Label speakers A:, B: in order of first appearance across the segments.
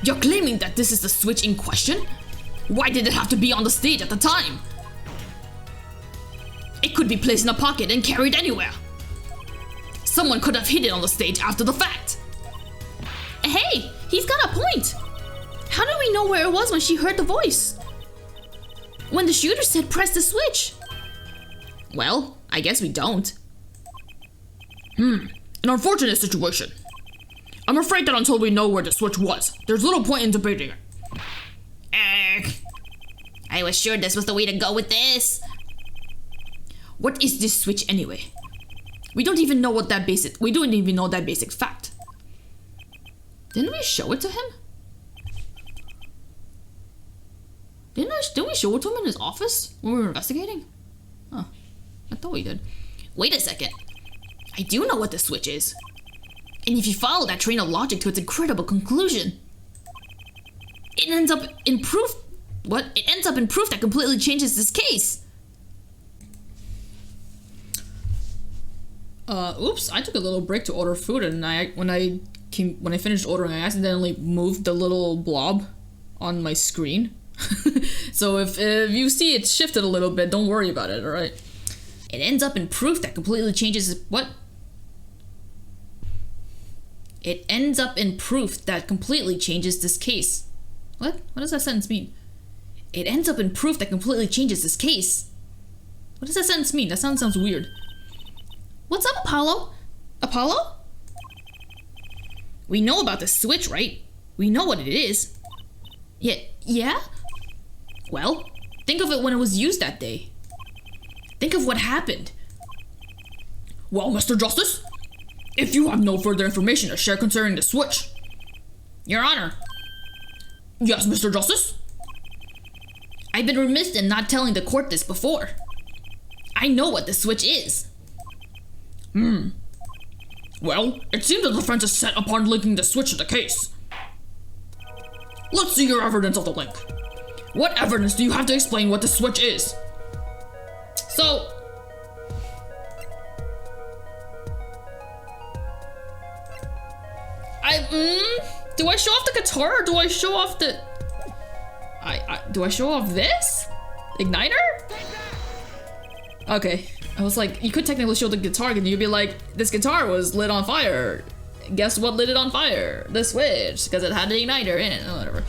A: You're claiming that this is the switch in question? Why did it have to be on the stage at the time? It could be placed in a pocket and carried anywhere. Someone could have hid it on the stage after the fact. Hey, he's got a point. How did we know where it was when she heard the voice? When the shooter said press the switch? Well, I guess we don't. An unfortunate situation. I'm afraid that until we know where the switch was, there's little point in debating it. I was sure this was the way to go with this. What is this switch anyway? We don't even know that basic fact. Didn't we show it to him? Didn't we show it to him in his office when we were investigating? Huh. I thought we did. Wait a second. I do know what the switch is. And if you follow that train of logic to its incredible conclusion, it ends up in proof. What? It ends up in proof that completely changes this case. Oops, I took a little break to order food, and when I finished ordering, I accidentally moved the little blob on my screen. So if you see it shifted a little bit, don't worry about it, alright? It ends up in proof that completely changes what? It ends up in proof that completely changes this case. What? What does that sentence mean? It ends up in proof that completely changes this case. What does that sentence mean? That sounds weird. What's up, Apollo? Apollo? We know about the switch, right? We know what it is. Yeah? Well, think of it when it was used that day. Think of what happened. Well, Mr. Justice, if you have no further information to share concerning the switch. Your Honor. Yes, Mr. Justice? I've been remiss in not telling the court this before. I know what the switch is. Well, it seems the defense is set upon linking the switch to the case. Let's see your evidence of the link. What evidence do you have to explain what the switch is? So... do I show off the guitar or do I show off the... do I show off this? Igniter? Okay. I was like, you could technically show the guitar and you'd be like, this guitar was lit on fire. Guess what lit it on fire? The switch, because it had the igniter in it, or whatever.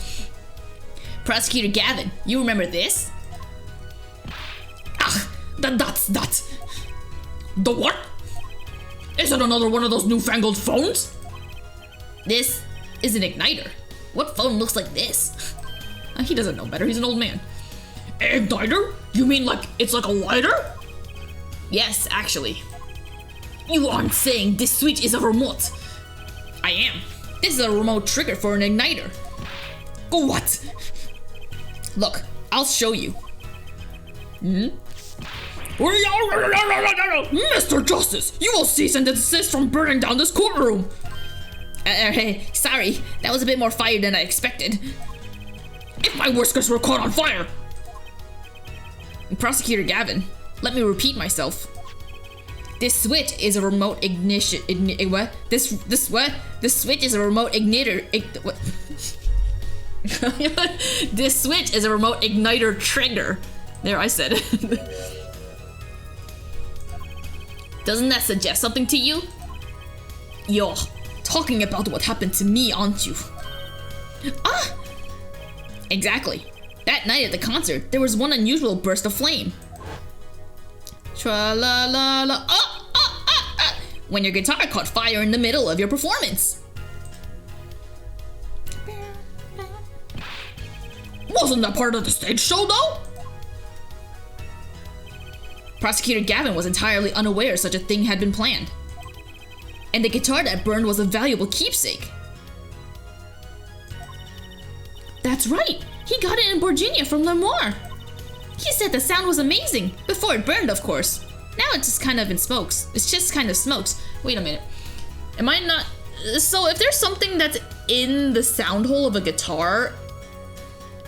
A: Prosecutor Gavin, you remember this? That's... The what? Is it another one of those newfangled phones? This is an igniter. What phone looks like this? He doesn't know better, he's an old man. Igniter? You mean like, it's like a lighter? Yes, actually. You aren't saying this switch is a remote. I am. This is a remote trigger for an igniter. What? Look, I'll show you. Mr. Justice, you will cease and desist from burning down this courtroom. Hey, sorry, that was a bit more fire than I expected. If my whiskers were caught on fire. Prosecutor Gavin, let me repeat myself. This switch is a remote ignition. What? This switch is a remote igniter. What? This switch is a remote igniter trigger. There, I said it. Doesn't that suggest something to you? You're talking about what happened to me, aren't you? Exactly. That night at the concert, there was one unusual burst of flame. Tra-la-la-la. When your guitar caught fire in the middle of your performance. Wasn't that part of the stage show, though? Prosecutor Gavin was entirely unaware such a thing had been planned. And the guitar that burned was a valuable keepsake. That's right! He got it in Virginia from Lemoore. He said the sound was amazing, before it burned, of course. Now it's just kind of in smokes. It's just kind of smokes. Wait a minute. Am I not... So if there's something that's in the sound hole of a guitar,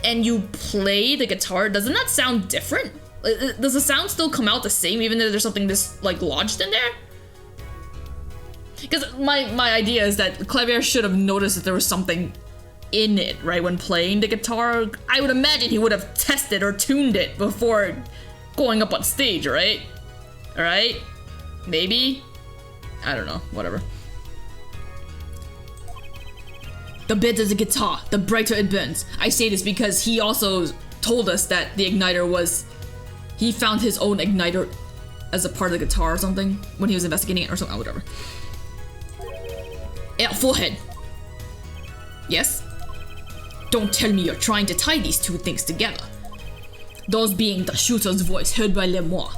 A: and you play the guitar, doesn't that sound different? Does the sound still come out the same, even though there's something just, like, lodged in there? Because my idea is that klavier should have noticed that there was something in it, right? When playing the guitar, I would imagine he would have tested or tuned it before going up on stage, right? Alright? Maybe? I don't know, whatever. The better the guitar, the brighter it burns. I say this because he also told us that the igniter was... He found his own igniter as a part of the guitar or something when he was investigating it or something, whatever. Yeah, forehead. Yes? Don't tell me you're trying to tie these two things together. Those being the shooter's voice heard by Lemoire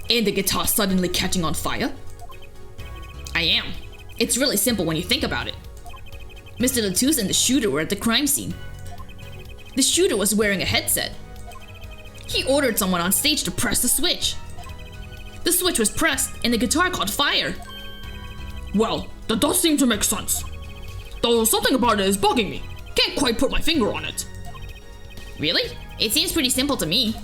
A: and the guitar suddenly catching on fire? I am. It's really simple when you think about it. Mr. Latouche and the shooter were at the crime scene. The shooter was wearing a headset. He ordered someone on stage to press the switch. The switch was pressed and the guitar caught fire.
B: Well, that does seem to make sense. Though something about it is bugging me. Can't quite put my finger on it.
A: Really? It seems pretty simple to me.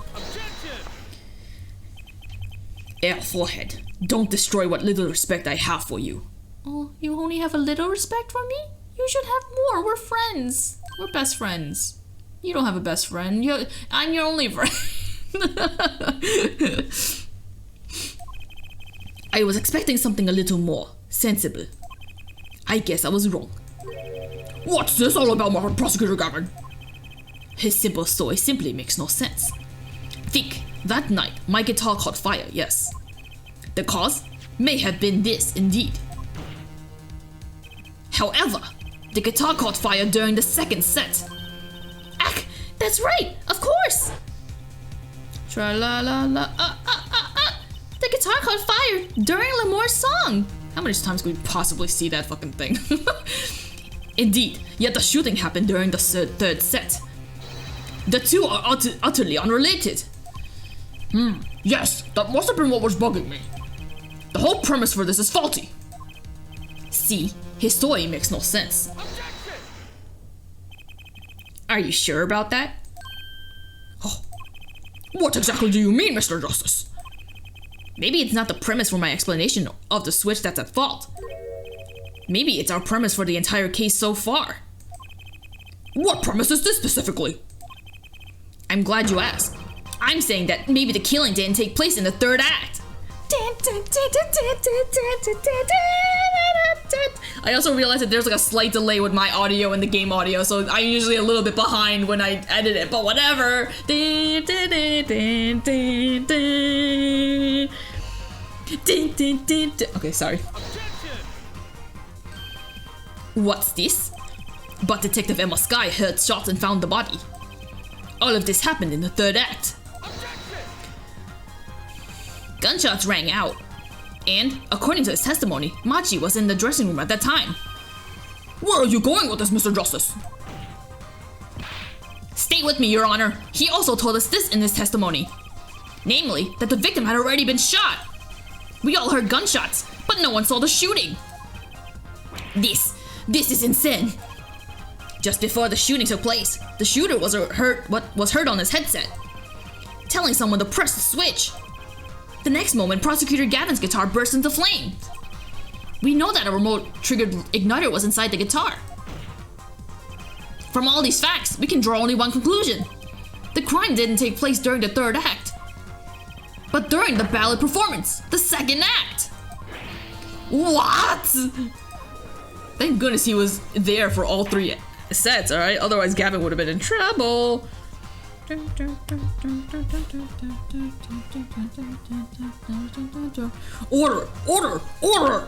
B: Air forehead, don't destroy what little respect I have for you.
A: Oh, you only have a little respect for me? You should have more. We're friends. We're best friends. You don't have a best friend. I'm your only friend.
B: I was expecting something a little more sensible. I guess I was wrong. What's this all about, my prosecutor Gavin? His simple story simply makes no sense. Think, that night my guitar caught fire, yes. The cause may have been this indeed. However, the guitar caught fire during the second set.
A: Ach, that's right, of course! Tra-la-la-la, the guitar caught fire during Lemoore's song!
B: How many times could we possibly see that fucking thing? Indeed, yet the shooting happened during the third set. The two are utterly unrelated. Yes, that must have been what was bugging me. The whole premise for this is faulty. See, his story makes no sense.
A: Objection! Are you sure about that?
B: Oh. What exactly do you mean, Mr. Justice?
A: Maybe it's not the premise for my explanation of the switch that's at fault. Maybe it's our premise for the entire case so far.
B: What premise is this specifically?
A: I'm glad you asked. I'm saying that maybe the killing didn't take place in the third act. I also realized that there's like a slight delay with my audio and the game audio, so I'm usually a little bit behind when I edit it, but whatever. Okay, sorry.
B: What's this? But Detective Emma Skye heard shots and found the body. All of this happened in the third act.
A: Gunshots rang out. And, according to his testimony, Machi was in the dressing room at that time.
B: Where are you going with this, Mr. Justice?
A: Stay with me, Your Honor. He also told us this in his testimony. Namely, that the victim had already been shot. We all heard gunshots, but no one saw the shooting. This is insane. Just before the shooting took place, the shooter was heard on his headset, telling someone to press the switch. The next moment, Prosecutor Gavin's guitar burst into flames. We know that a remote-triggered igniter was inside the guitar. From all these facts, we can draw only one conclusion. The crime didn't take place during the third act, but during the ballad performance, the second act.
B: What?
A: Thank goodness he was there for all three sets, alright? Otherwise, Gavin would have been in trouble.
B: Order! Order! Order!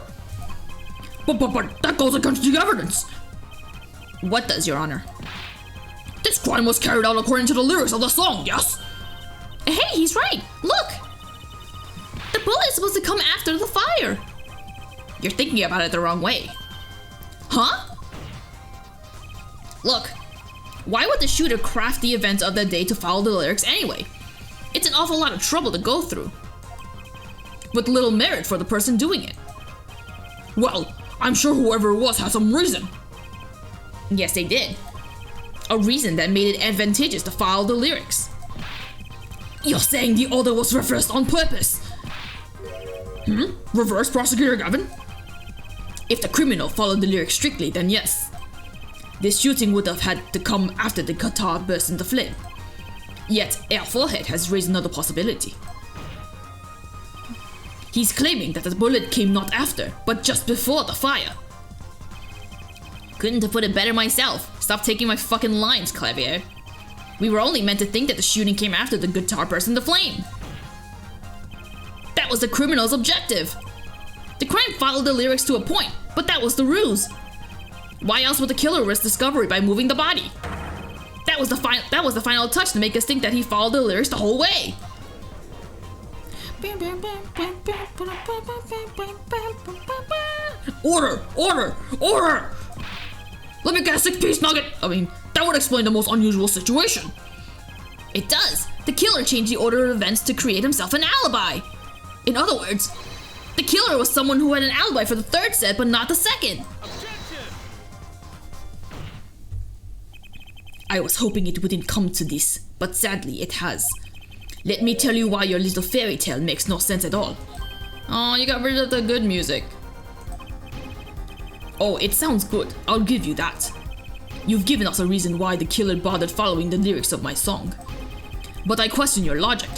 B: But that goes against the evidence.
A: What does, Your Honor?
B: This crime was carried out according to the lyrics of the song, yes?
A: Hey, he's right! Look! The bullet is supposed to come after the fire! You're thinking about it the wrong way. Huh? Look, why would the shooter craft the events of the day to follow the lyrics anyway? It's an awful lot of trouble to go through, with little merit for the person doing it.
B: Well, I'm sure whoever it was had some reason.
A: Yes, they did. A reason that made it advantageous to follow the lyrics.
B: You're saying the order was reversed on purpose? Reverse, Prosecutor Gavin?
A: If the criminal followed the lyrics strictly, then yes.
B: This shooting would have had to come after the guitar burst into flame. Yet, our forehead has raised another possibility. He's claiming that the bullet came not after, but just before the fire.
A: Couldn't have put it better myself. Stop taking my fucking lines, Klavier. We were only meant to think that the shooting came after the guitar burst into flame. That was the criminal's objective. The crime followed the lyrics to a point, but that was the ruse. Why else would the killer risk discovery by moving the body? That was the final touch to make us think that he followed the lyrics the whole way.
B: Order! Order! Order! Let me get a 6-piece nugget! I mean, that would explain the most unusual situation.
A: It does. The killer changed the order of events to create himself an alibi. In other words, the killer was someone who had an alibi for the third set, but not the second.
B: I was hoping it wouldn't come to this, but sadly it has. Let me tell you why your little fairy tale makes no sense at all.
A: Oh, you got rid of the good music.
B: Oh, it sounds good, I'll give you that. You've given us a reason why the killer bothered following the lyrics of my song. But I question your logic,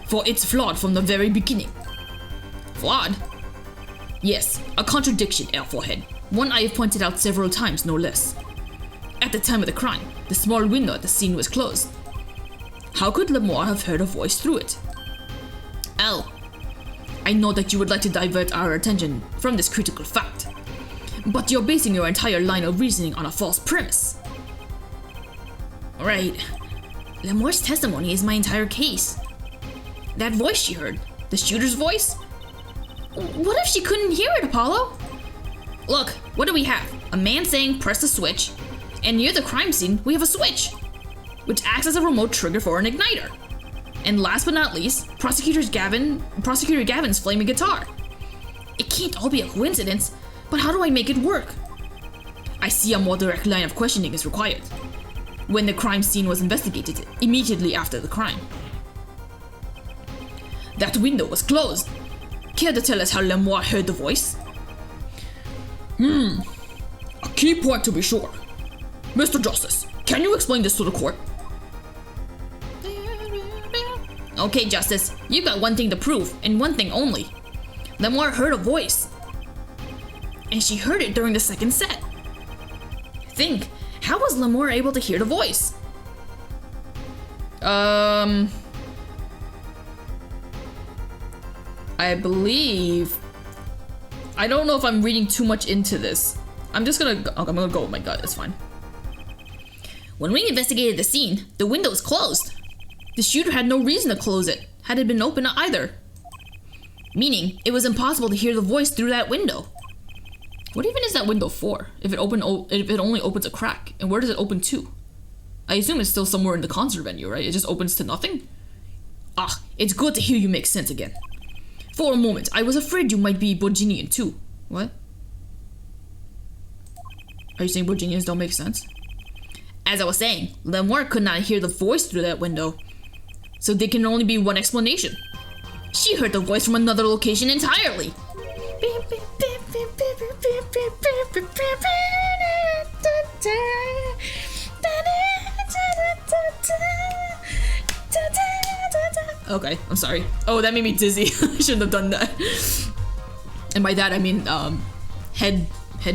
B: for it's flawed from the very beginning.
A: Flawed?
B: Yes, a contradiction, Airforehead. One I have pointed out several times, no less. At the time of the crime, the small window at the scene was closed. How could Lemore have heard a voice through it?
A: Oh.
B: I know that you would like to divert our attention from this critical fact, but you're basing your entire line of reasoning on a false premise.
A: Right. Lemore's testimony is my entire case. That voice she heard, the shooter's voice? What if she couldn't hear it, Apollo? Look, what do we have? A man saying press the switch, and near the crime scene we have a switch, which acts as a remote trigger for an igniter. And last but not least, Prosecutor Gavin's flaming guitar. It can't all be a coincidence, but how do I make it work?
B: I see a more direct line of questioning is required. When the crime scene was investigated immediately after the crime, that window was closed. Care to tell us how Lemore heard the voice? A key point to be sure. Mr. Justice, can you explain this to the court?
A: Okay, Justice, you got one thing to prove, and one thing only. Lemore heard a voice. And she heard it during the second set. Think, how was Lemore able to hear the voice?
B: I believe... I don't know if I'm reading too much into this. I'm gonna go with my gut, it's fine.
A: When we investigated the scene, the window was closed. The shooter had no reason to close it, had it been open either. Meaning, it was impossible to hear the voice through that window.
B: What even is that window for? If it only opens a crack, and where does it open to? I assume it's still somewhere in the concert venue, right? It just opens to nothing? Ah, it's good to hear you make sense again. For a moment, I was afraid you might be Borginian too. What? Are you saying Borginians don't make sense?
A: As I was saying, Lemore could not hear the voice through that window.
B: So there can only be one explanation.
A: She heard the voice from another location entirely.
B: Okay, I'm sorry. Oh, that made me dizzy. I shouldn't have done that. And by that I mean head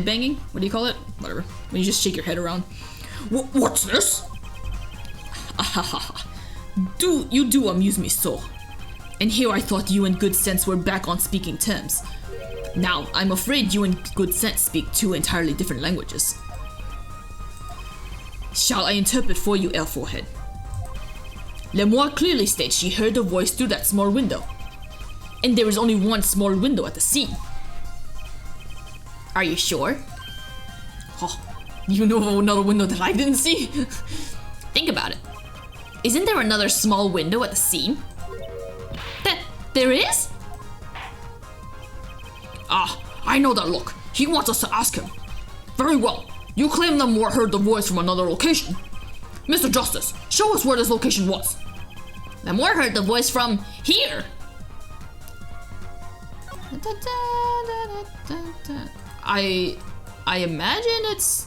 B: banging. What do you call it? Whatever. When you just shake your head around. What's this? You do amuse me so. And here I thought you and Good Sense were back on speaking terms. Now, I'm afraid you and Good Sense speak two entirely different languages. Shall I interpret for you, Airforehead? Lemore clearly states she heard the voice through that small window. And there is only one small window at the scene.
A: Are you sure?
B: Oh, you know of another window that I didn't see?
A: Think about it. Isn't there another small window at the scene? There is?
B: Ah, I know that look. He wants us to ask him. Very well. You claim Lemore heard the voice from another location. Mr. Justice, show us where this location was.
A: Lemore heard the voice from here.
B: I imagine it's...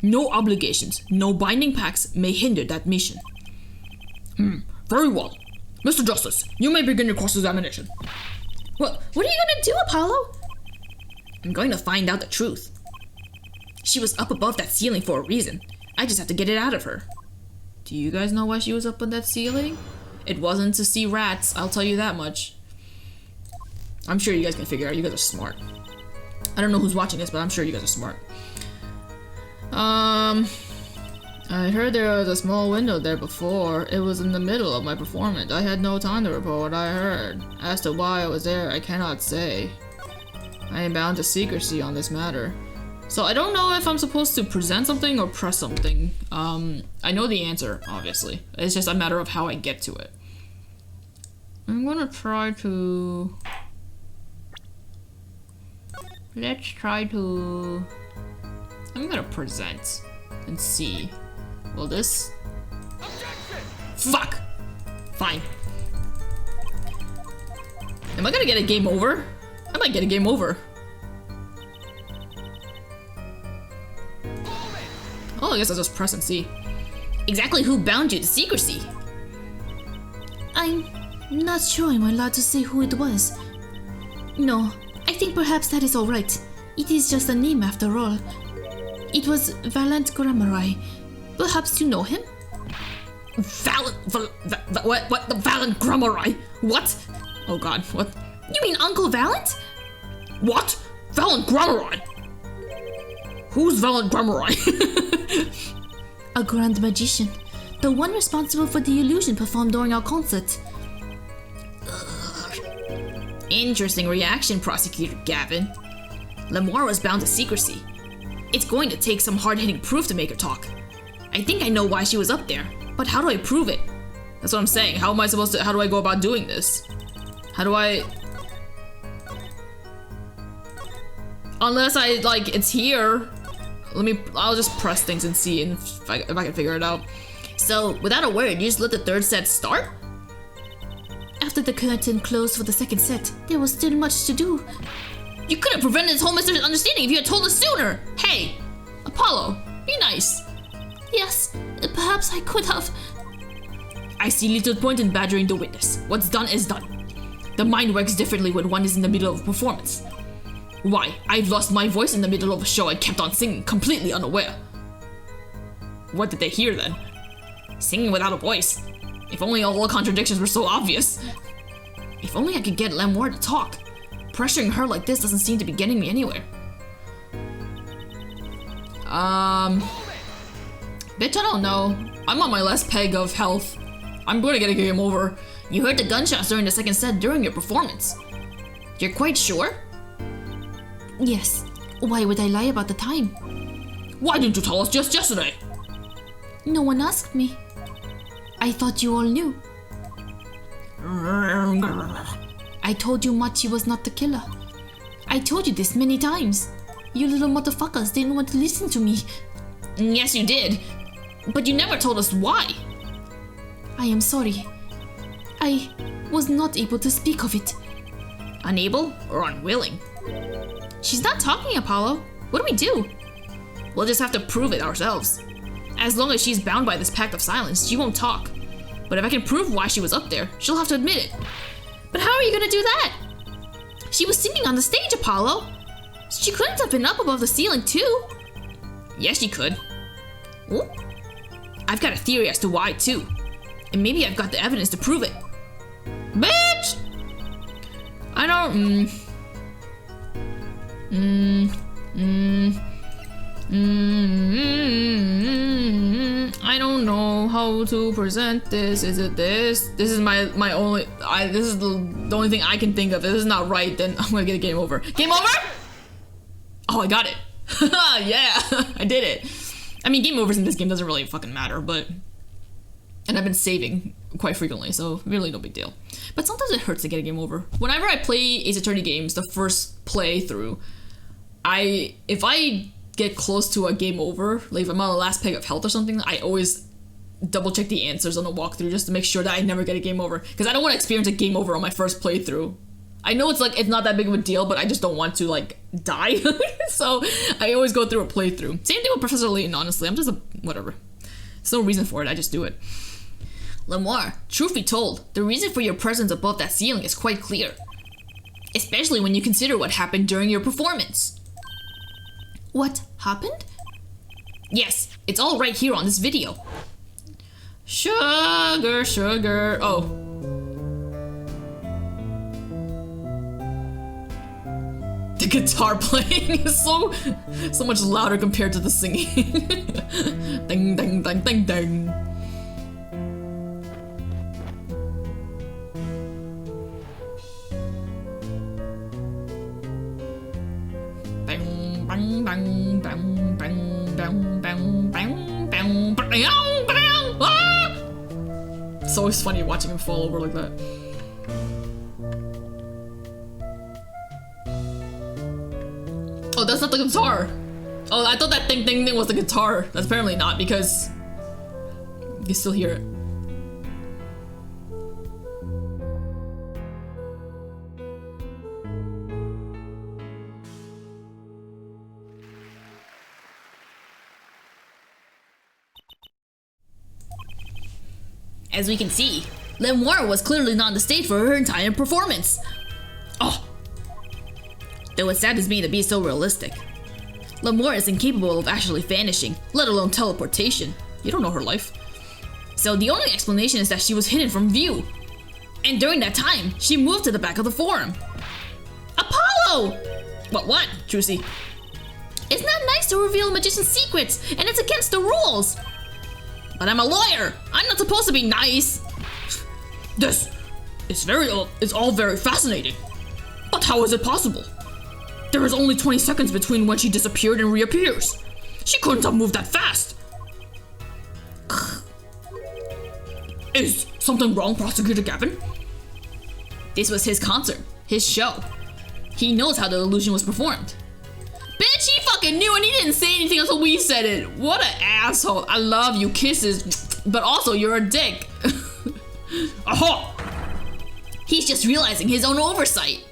B: No obligations, no binding pacts may hinder that mission. Very well. Mr. Justice, you may begin your cross-examination.
A: What are you gonna do, Apollo?
B: I'm going to find out the truth. She was up above that ceiling for a reason. I just have to get it out of her.
A: Do you guys know why she was up on that ceiling? It wasn't to see rats, I'll tell you that much.
B: I'm sure you guys can figure it out. You guys are smart. I don't know who's watching this, but I'm sure you guys are smart.
A: I heard there was a small window there before. It was in the middle of my performance. I had no time to report what I heard. As to why I was there, I cannot say. I am bound to secrecy on this matter. So I don't know if I'm supposed to present something or press something. I know the answer, obviously. It's just a matter of how I get to it. I'm gonna try to... Let's try to... I'm gonna present and see. Will this...
B: Fuck! Fine. Am I gonna get a game over? I might get a game over. Oh, I guess I'll just press and see.
A: Exactly who bound you to secrecy?
C: I'm not sure I'm allowed to say who it was. No, I think perhaps that is alright. It is just a name after all. It was Valiant Gramarai. Perhaps you know him?
B: What? The Valiant Gramarai? What? Oh god, what?
C: You mean Uncle Valiant?
B: What? Valiant Gramarai? Who's Valiant Gramarai?
C: A grand magician. The one responsible for the illusion performed during our concert.
A: Interesting reaction, Prosecutor Gavin. Lemoire was bound to secrecy. It's going to take some hard-hitting proof to make her talk. I think I know why she was up there, but how do I prove it?
B: That's what I'm saying. How do I go about doing this? How do I... Unless it's here. I'll just press things and see if I can figure it out.
A: So, without a word, you just let the third set start?
C: After the curtain closed for the second set, there was still much to do.
A: You could have prevented this whole misunderstanding if you had told us sooner! Hey! Apollo, be nice.
C: Yes, perhaps I could have.
B: I see little point in badgering the witness. What's done is done. The mind works differently when one is in the middle of a performance. Why, I've lost my voice in the middle of a show and kept on singing, completely unaware. What did they hear then? Singing without a voice. If only all the contradictions were so obvious. If only I could get Lemoire to talk. Pressuring her like this doesn't seem to be getting me anywhere. Bitch, I don't know. I'm on my last peg of health. I'm gonna get a game over.
A: You heard the gunshots during the second set during your performance. You're quite sure?
C: Yes. Why would I lie about the time?
B: Why didn't you tell us just yesterday?
C: No one asked me. I thought you all knew. I told you Machi was not the killer. I told you this many times. You little motherfuckers didn't want to listen to me.
A: Yes, you did. But you never told us why.
C: I am sorry. I was not able to speak of it.
A: Unable or unwilling? She's not talking, Apollo. What do we do? We'll just have to prove it ourselves. As long as she's bound by this pact of silence, she won't talk. But if I can prove why she was up there, she'll have to admit it. But how are you gonna do that? She was singing on the stage, Apollo. She couldn't have been up above the ceiling too.
B: Yes, she could.
A: Ooh. I've got a theory as to why too. And maybe I've got the evidence to prove it.
B: Bitch! I don't... I don't know how to present this. Is it this? This is my only... this is the only thing I can think of. If this is not right, then I'm gonna get a game over. Game over? Oh, I got it. Yeah, I did it. I mean, game overs in this game doesn't really fucking matter, but... And I've been saving quite frequently, so really no big deal. But sometimes it hurts to get a game over. Whenever I play Ace Attorney games, the first playthrough, if I get close to a game over, like if I'm on the last peg of health or something, I always double check the answers on the walkthrough just to make sure that I never get a game over. Because I don't want to experience a game over on my first playthrough. I know it's not that big of a deal, but I just don't want to die. So I always go through a playthrough. Same thing with Professor Layton, honestly. I'm just a... whatever. There's no reason for it, I just do it.
A: Lamar, truth be told, the reason for your presence above that ceiling is quite clear. Especially when you consider what happened during your performance.
C: What happened?
A: Yes, it's all right here on this video.
B: Sugar, sugar. Oh. The guitar playing is so much louder compared to the singing. Ding, ding, ding, ding, ding. Bang, bang, bang, bang, bang, bang, bang, bang, bang, bang, ah! It's always funny watching him fall over like that. Oh, that's not the guitar. Oh, I thought that ding ding ding was the guitar. That's apparently not, because you can still hear it.
A: As we can see, Lemoire was clearly not on the stage for her entire performance. Oh. Though it's sad as me to be so realistic. Lemoire is incapable of actually vanishing, let alone teleportation.
B: You don't know her life.
A: So the only explanation is that she was hidden from view. And during that time, she moved to the back of the forum. Apollo! What, Trucy? It's not nice to reveal a magician's secrets, and it's against the rules.
B: But I'm a lawyer. I'm not supposed to be nice. This is all very fascinating. But how is it possible? There is only 20 seconds between when she disappeared and reappears. She couldn't have moved that fast. Is something wrong, Prosecutor Gavin?
A: This was his concert, his show. He knows how the illusion was performed.
B: Bitch, he fucking knew and he didn't say anything until we said it. What an asshole. I love you, kisses. But also, you're a dick. Aha!
A: He's just realizing his own oversight.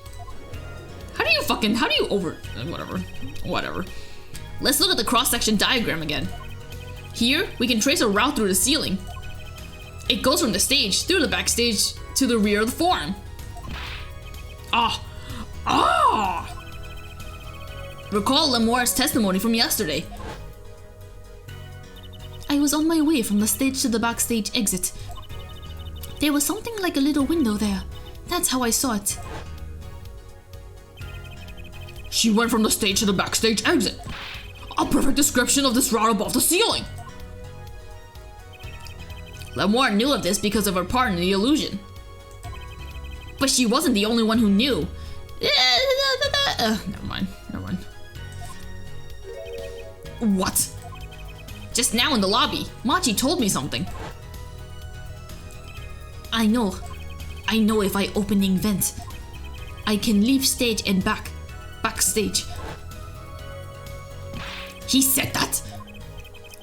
B: Whatever.
A: Let's look at the cross-section diagram again. Here, we can trace a route through the ceiling. It goes from the stage through the backstage to the rear of the forum. Recall Lemoire's testimony from yesterday.
C: I was on my way from the stage to the backstage exit. There was something like a little window there. That's how I saw it.
B: She went from the stage to the backstage exit. A perfect description of this route above the ceiling.
A: Lemoire knew of this because of her part in the illusion. But she wasn't the only one who knew.
B: Never mind.
A: What? Just now in the lobby, Machi told me something.
C: I know if I opening vent, I can leave stage and backstage.
A: He said that?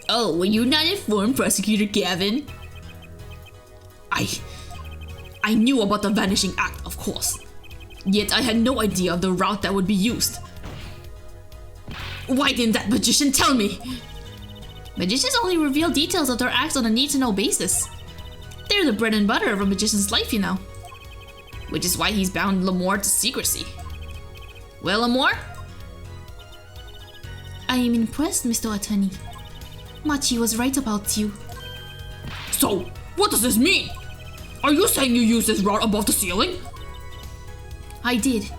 A: Oh, were you not informed, Prosecutor Gavin? I knew about the vanishing act, of course. Yet I had no idea of the route that would be used. Why didn't that magician tell me?
C: Magicians only reveal details of their acts on a need-to-know basis. They're the bread and butter of a magician's life, you know.
A: Which is why he's bound Lemoire to secrecy. Well, Lemoire?
C: I am impressed, Mr. Attorney. Machi was right about you.
B: So, what does this mean? Are you saying you used this route above the ceiling?
C: I did.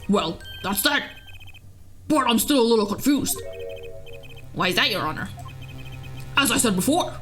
B: Well, that's that. But I'm still a little confused.
A: Why is that, Your Honor?
B: As I said before,